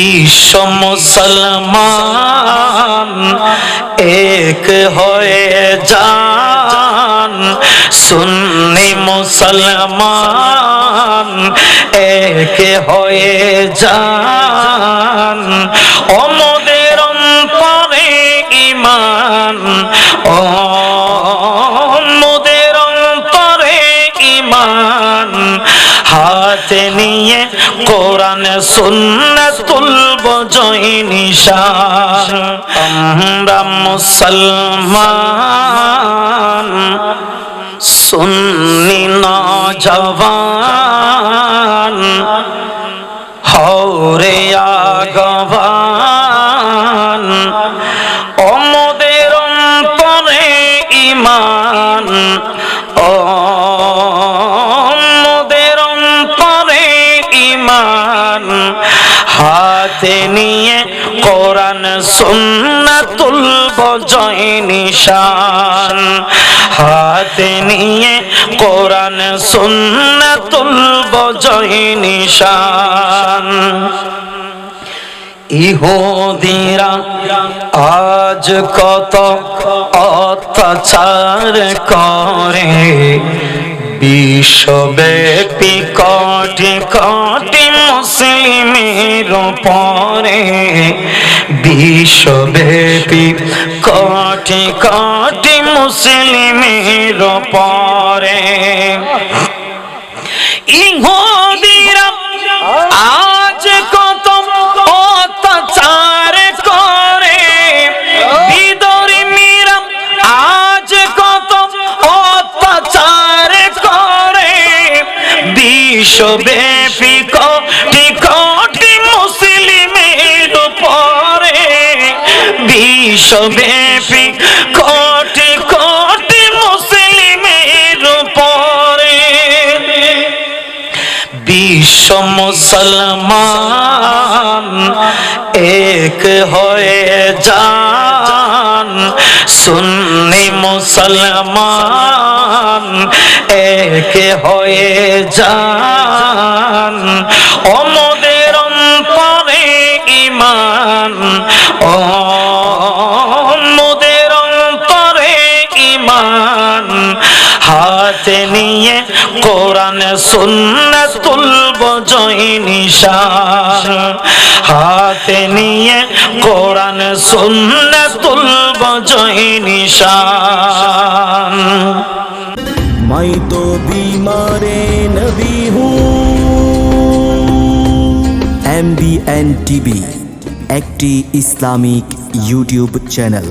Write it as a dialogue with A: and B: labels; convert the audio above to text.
A: বিশ্ব মুসলমান এক হয়ে যান, সুন্নি মুসলমান এক হয়ে যান। ওদের অন্তরে ঈমান, ওদের অন্তরে ঈমান, হাতে নিয়ে কোরআন সুন্নাত তুলব জয় নিশান। আমরা মুসলমান সুন্নি নওজওয়ান, হরে আগবান। ওদের অন্তরে ঈমান, ওদের অন্তরে ঈমান, হাতে নিয়ে কোরআন সুন্নাত তুলব জয় নিশান। হাতে নিয়ে কোরআন সুন্নাত তুলব জয় নিশান। ইহুদিরা আজ কত অত্যাচার করে, বিশ্বব্যাপী কোটি কোটি মুসলিমের উপরে, বিশ্বব্যাপী কোটি কোটি মুসলিমের উপরে। ইহুদিরা আজ কত অত্যাচার করে, বিধর্মীরা আজ কত অত্যাচার করে, বিশ্বব্যাপী কোটি কোটি মুসলিমের উপরে, বিশ্বব্যাপী কোটি কোটি মুসলিমের উপরে। বিশ্ব মুসলমান এক হয়ে যান, সুন্নি মুসলমান এক হয়ে যান। ওদের অন্তরে ঈমান, ওদের অন্তরে ঈমান, হাতে নিয়ে কোরআন সুন্নাত তুলব জয় নিশান। হাতে নিয়ে কোরআন সুন্নাত তুলব জয় নিশান।
B: मैं तो बीमारे नबी हूँ। MBN TV একটি ইসলামিক ইউটিউব চ্যানেল।